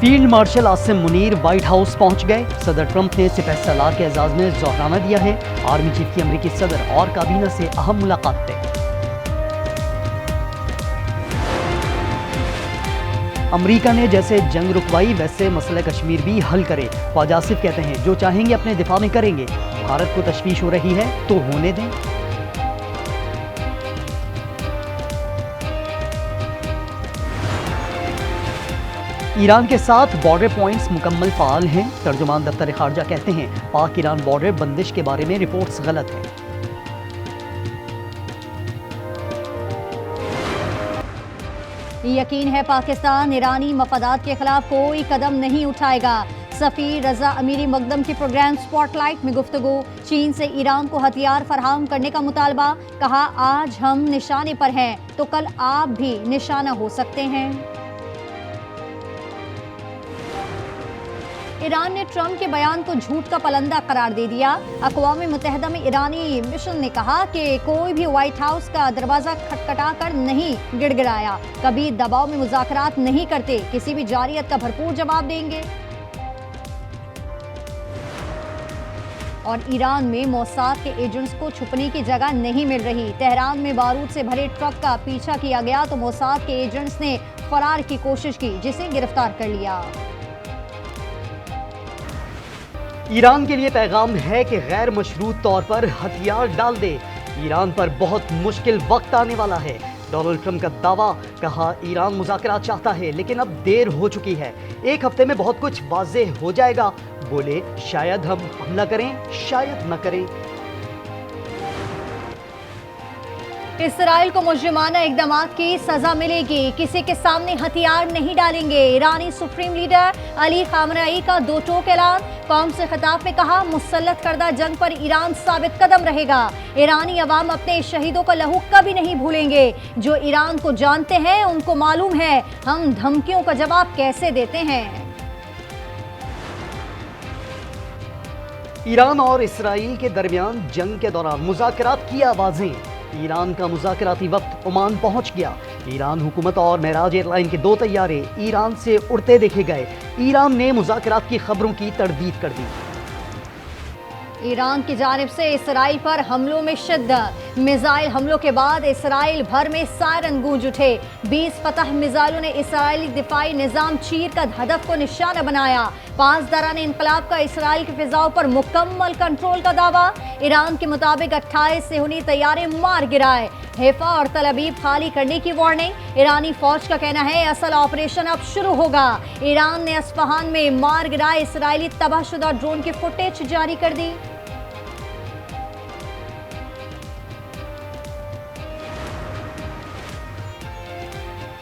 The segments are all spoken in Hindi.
Field marshal Asim Munir white house पहुंच गए। सदर ट्रंप ने सिपह सलार के एजाज में जोहराना दिया है। आर्मी चीफ की अमेरिकी सदर और काबीना से अहम मुलाकात तय। अमेरिका ने जैसे जंग रुकवाई वैसे मसला कश्मीर भी हल करे। ख्वाजा आसिफ कहते हैं जो चाहेंगे अपने दिफा में करेंगे। भारत को तशवीश हो रही है तो होने दें। ईरान के साथ बॉर्डर पॉइंट्स मुकम्मल फाल हैं। तर्जुमान दफ्तर खारजा कहते हैं पाक ईरान बॉर्डर बंदिश के बारे में रिपोर्ट्स गलत हैं। यकीन है पाकिस्तान ईरानी मफादात के खिलाफ कोई कदम नहीं उठाएगा। सफीर रजा अमीरी मकदम के प्रोग्राम स्पॉटलाइट में गुफ्तगू। चीन से ईरान को हथियार फराहम करने का मुतालबा। कहा आज हम निशाने पर हैं तो कल आप भी निशाना हो सकते हैं। ईरान ने ट्रंप के बयान को झूठ का पलंदा करार दे दिया। अक़वाम मुत्तहिदा में ईरानी मिशन ने कहा कि कोई भी व्हाइट हाउस का दरवाजा खटखटा कर नहीं गिड़गिड़ाया, कभी दबाव में मुज़ाकरात नहीं करते, किसी भी जारियत का भरपूर जवाब देंगे। और ईरान में मोसाद के एजेंट्स को छुपने की जगह नहीं मिल रही। तेहरान में बारूद से भरे ट्रक का पीछा किया गया तो मोसाद के एजेंट्स ने फरार की कोशिश की, जिसे गिरफ्तार कर लिया। ईरान के लिए पैगाम है कि गैर मशरूत तौर पर हथियार डाल दे। ईरान पर बहुत मुश्किल वक्त आने वाला है। डोनाल्ड ट्रंप का दावा। कहा ईरान मुज़ाकरात चाहता है लेकिन अब देर हो चुकी है। एक हफ्ते में बहुत कुछ वाज़ेह हो जाएगा। बोले शायद हम हमला करें शायद न करें। इसराइल को मुजरिमाना इक़दामात की सजा मिलेगी। किसी के सामने हथियार नहीं डालेंगे। ईरानी सुप्रीम लीडर अली खामनेई का दो टोक ऐलान। कौम से खिताब में कहा मुसल्लत करदा जंग पर ईरान साबित कदम रहेगा। ईरानी अवाम अपने शहीदों का लहू कभी नहीं भूलेंगे। जो ईरान को जानते हैं उनको मालूम है हम धमकियों का जवाब कैसे देते हैं। ईरान और इसराइल के दरमियान जंग के दौरान मुज़ाकरात की आवाजें। ईरान का मुज़ाकराती वक्त ओमान पहुंच गया। ईरान हुकूमत और महराज एयरलाइन के 2 तैयारे ईरान से उड़ते देखे गए। ईरान ने मुज़ाकरात की खबरों की तरदीद कर दी। ईरान की जानिब से इसराइल पर हमलों में शिद्दत। मिसाइल हमलों के बाद इसराइल भर में सायरन गूंज उठे। 20 फतह मिसाइलों ने इसराइली दिफाई निज़ाम चीर कर हदफ को निशाना बनाया। 5 दौरान इनकलाब का इसराइल की फिजाओं पर मुकम्मल कंट्रोल का दावा। ईरान के मुताबिक 28 सेहूनी तैयारे मार गिराए। हैफा और तल अबीब खाली करने की वार्निंग। ईरानी फौज का कहना है असल ऑपरेशन अब शुरू होगा। ईरान ने अस्फहान में मार गिराए इसराइली तबाहशुदा ड्रोन की फुटेज जारी कर दी।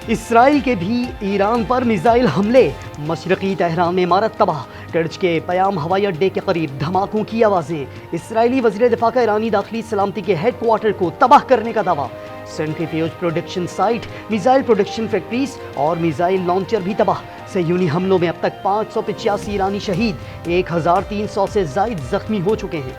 इसराइल के भी ईरान पर मिसाइल हमले। मशरकी तेहरान में इमारत तबाह। कर्ज के पयाम हवाई अड्डे के करीब धमाकों की आवाजें। इसराइली वज़ीर दिफा का ईरानी दाखिली सलामती के हेडक्वार्टर को तबाह करने का दावा। Centrifuge production site, missile production factories और मिसाइल लॉन्चर भी तबाह। सहयूनी हमलों में अब तक 585 ईरानी शहीद, 1300 से जायद जख्मी हो चुके हैं।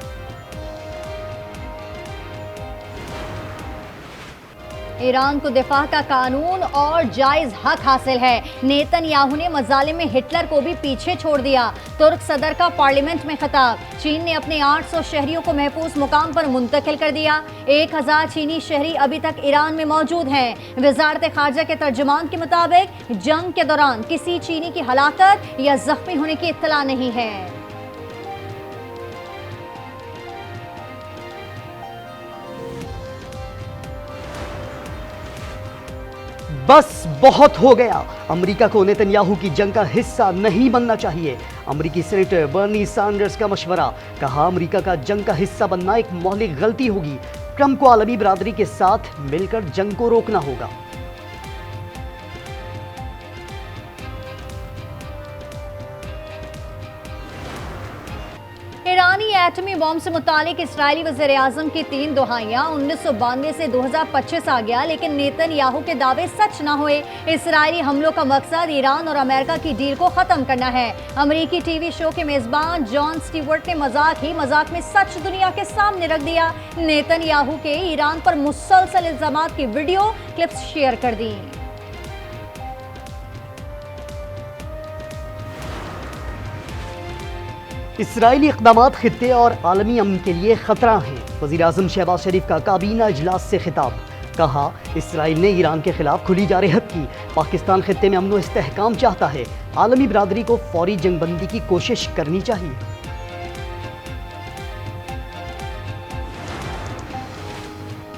ईरान को दिफा का कानून और जायज हक हासिल है। नेतन्याहू ने मजालिम में हिटलर को भी पीछे छोड़ दिया। तुर्क सदर का पार्लियामेंट में खिताब। चीन ने अपने 800 शहरियों को महफूज मुकाम पर मुंतकिल कर दिया। 1000 चीनी शहरी अभी तक ईरान में मौजूद हैं। वजारत खारजा के तर्जुमान के मुताबिक जंग के दौरान किसी चीनी की हलाकत या जख्मी होने की इत्तला नहीं है। बस बहुत हो गया। अमेरिका को नेतन्याहू की जंग का हिस्सा नहीं बनना चाहिए। अमेरिकी सेनेटर बर्नी सैंडर्स का मशवरा। कहा अमेरिका का जंग का हिस्सा बनना एक मौलिक गलती होगी। ट्रंप को आलमी बरादरी के साथ मिलकर जंग को रोकना होगा। ईरानी एटमी बॉम्ब से मुतालिक इसराइली वज़ीर आज़म की 3 दुहाइयां। 1992 से 2025 आ गया लेकिन नेतन्याहू के दावे सच ना हुए। इसराइली हमलों का मकसद ईरान और अमेरिका की डील को खत्म करना है। अमेरिकी टीवी शो के मेजबान जॉन स्टीवर्ट ने मजाक ही मजाक में सच दुनिया के सामने रख दिया। नेतन्याहू के ईरान पर मुसलसल इल्जामात की वीडियो क्लिप्स शेयर कर दी। इसराइली इक़दामात खित्ते और आलमी अमन के लिए खतरा हैं। वज़ीर-ए-आज़म शहबाज शरीफ का काबीना इजलास से खिताब, कहा इसराइल ने ईरान के खिलाफ खुली जारहत की। पाकिस्तान खित्ते में अमन व इस्तेहकाम चाहता है। आलमी बिरादरी को फौरी जंगबंदी की कोशिश करनी चाहिए।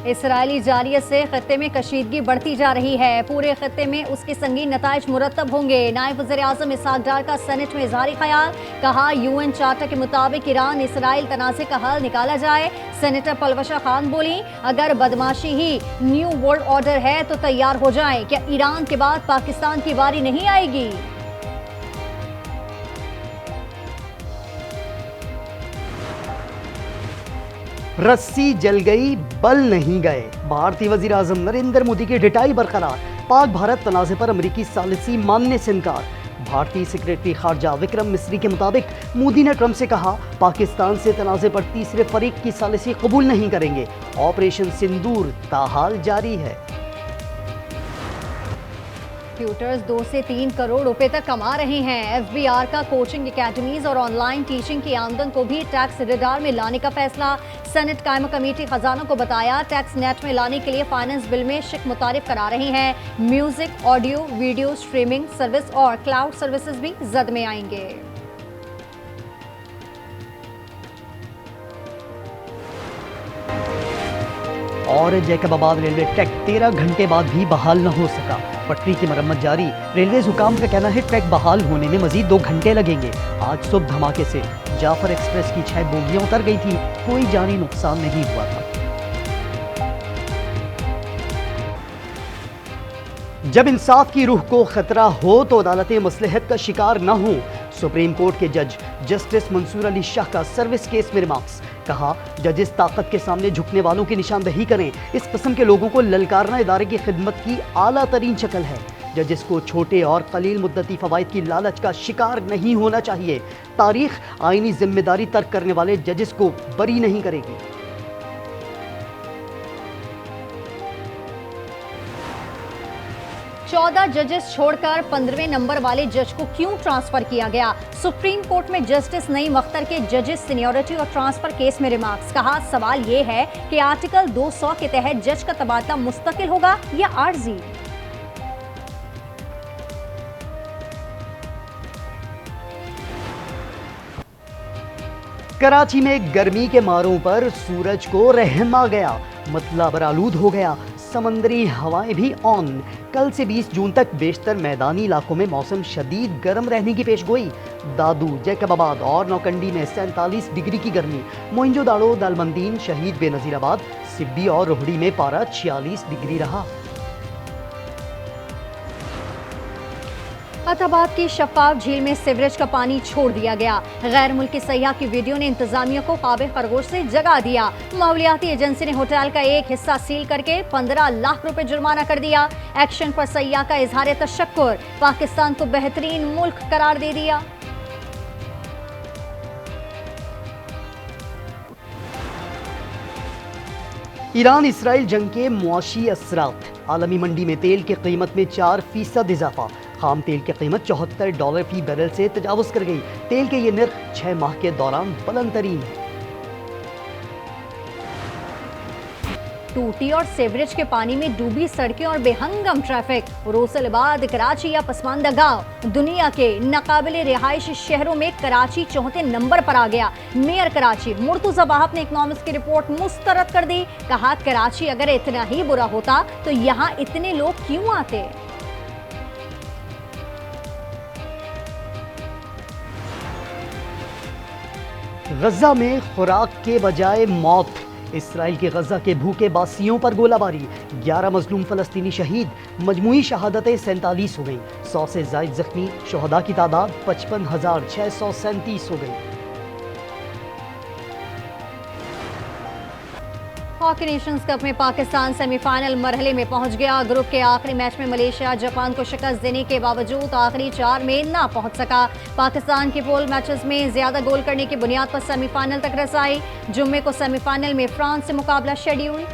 इसराइली जारियत से खत्ते में कशीदगी बढ़ती जा रही है। पूरे खत्ते में उसके संगीन नताइज मुरतब होंगे। नायब वज़ीर-ए-आज़म इसहाक डार का सेनेट में इजहारी ख्याल, कहा यूएन चार्टर के मुताबिक ईरान इसराइल तनाज़े का हल निकाला जाए। सेनेटर पलवशा खान बोली, अगर बदमाशी ही न्यू वर्ल्ड ऑर्डर है तो तैयार हो जाएं। क्या ईरान के बाद पाकिस्तान की बारी नहीं आएगी? रस्सी जल गई, बल नहीं गए। भारतीय वज़ीर-ए-आज़म नरेंद्र मोदी की ढिठाई बरकरार। पाक भारत तनाज़े पर अमरीकी सालिसी मानने से इनकार। भारतीय सेक्रेटरी खारजा विक्रम मिस्री के मुताबिक मोदी ने ट्रंप से कहा, पाकिस्तान से तनाज़े पर तीसरे फरीक की सालिसी कबूल नहीं करेंगे। ऑपरेशन सिंदूर ताहाल जारी है। ट्यूटर्स 2 से 3 करोड़ रुपए तक कमा रहे हैं। एफबीआर का कोचिंग एकेडमीज और ऑनलाइन टीचिंग की आमदन को भी टैक्स रिडार में लाने का फैसला। सेनेट कायम कमेटी खजाना को बताया, टैक्स नेट में लाने के लिए फाइनेंस बिल में शिक मुतारिफ करा रहे हैं। Music, audio, video streaming service और क्लाउड सर्विसेज भी जद में आएंगे। और जैकबाबाद रेलवे ट्रैक 13 घंटे बाद भी बहाल न हो सका। पटरी की मरम्मत जारी। रेलवे हुकाम का कहना है ट्रैक बहाल होने में मजीद 2 घंटे लगेंगे। आज सुबह धमाके से जाफर एक्सप्रेस की 6 बोगियां उतर गई थी। कोई जानी नुकसान नहीं हुआ था। जब इंसाफ की रूह को खतरा हो तो अदालतें मसलहत का शिकार न हो। सुप्रीम कोर्ट के जज जस्टिस मंसूर अली शाह का सर्विस केस में रिमार्क्स, कहा जजेस ताकत के सामने झुकने वालों की निशानदही करें। इस किस्म के लोगों को ललकारना इदारे की खिदमत की आला तरीन शक्ल है। जजेस को छोटे और कलील मुद्दती फवाइद की लालच का शिकार नहीं होना चाहिए। तारीख आईनी जिम्मेदारी तर्क करने वाले जजेस को बरी नहीं करेगी। 14 जजेस छोड़कर 15वें नंबर वाले जज को क्यों ट्रांसफर किया गया? सुप्रीम कोर्ट में जस्टिस नईम अख्तर के जजेस सीनियरिटी और ट्रांसफर केस में रिमार्क्स, कहा सवाल ये है कि आर्टिकल 200 के तहत जज का तबादला मुस्तकिल होगा या आर्जी। कराची में गर्मी के मारों पर सूरज को रहम आ गया। मतला बरालूद हो गया। समंदरी हवाएं भी ऑन। कल से 20 जून तक बेशतर मैदानी इलाकों में मौसम शदीद गर्म रहने की पेशगोई। दादू, जैकबाबाद और नौकंडी में 47 डिग्री की गर्मी। मोइंजोदाड़ो, दालमंदीन, शहीद बेनजीराबाद, सिब्बी और रोहड़ी में पारा 46 डिग्री रहा। फतेहाबाद की शफाफ झील में सीवरेज का पानी छोड़ दिया गया। गैर मुल्की सयाह की वीडियो ने इंतजामिया को ख्वाब खरगोश से जगा दिया। माहौलियाती एजेंसी ने होटल का एक हिस्सा सील करके 15 लाख रुपए जुर्माना कर दिया। एक्शन पर सयाह का इजहार तशक्कुर, पाकिस्तान को बेहतरीन मुल्क करार दे दिया। ईरान इसराइल जंग के मुआशी असरात। आलमी मंडी में तेल की कीमत में 4% इजाफा। खाम तेल की कीमत $74 फी बैरल से तजावुज कर गई। तेल के ये नर्ख 6 माह के दौरान बुलंद तरीन है। टूटी और सीवरेज के पानी में डूबी सड़कें और बेहंगम ट्रैफिक। रोसलाबाद, कराची या पसमानदा गांव दुनिया के नाकाबिले रिहायशी शहरों में कराची 4थे नंबर पर आ गया। मेयर कराची मुर्तुजा वाहब ने इकनॉमिक्स की रिपोर्ट मुस्तरद कर दी। कहा कराची अगर इतना ही बुरा होता तो यहाँ इतने लोग क्यों आते। गजा में खुराक के बजाय मौत। इसराइल के गजा के भूखे बासियों पर गोलाबारी। 11 मजलूम फलस्तीनी शहीद। मजमूई शहादतें 47 हो गई। 100 से जायद जख्मी। शहदा की तादाद 55,637 हो गई। हॉकी नेशंस कप में पाकिस्तान सेमीफाइनल मरहले में पहुंच गया। ग्रुप के आखिरी मैच में मलेशिया जापान को शिकस्त देने के बावजूद आखिरी 4 में ना पहुंच सका। पाकिस्तान के पोल मैचेस में ज्यादा गोल करने की बुनियाद पर सेमीफाइनल तक रसाई। जुम्मे को सेमीफाइनल में फ्रांस से मुकाबला schedule.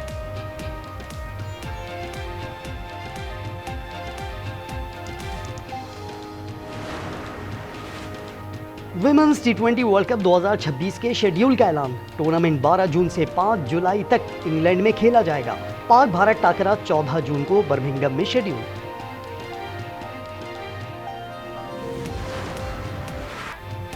Women's T20 world cup 2026 के शेड्यूल का ऐलान। टूर्नामेंट 12 जून से 5 जुलाई तक इंग्लैंड में खेला जाएगा। पाक भारत टाकरा 14 जून को बर्मिंघम में शेड्यूल।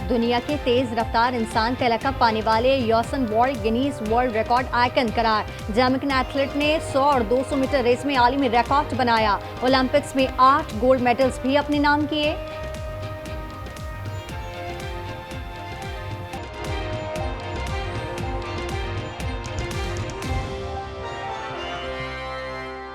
दुनिया के तेज रफ्तार इंसान का लक़ब पाने वाले Usain bolt Guinness world record icon करार। जैमैकन एथलीट ने 100 और 200 मीटर रेस में आलमी रिकॉर्ड बनाया। ओलंपिक्स में 8 गोल्ड मेडल्स भी अपने नाम किए।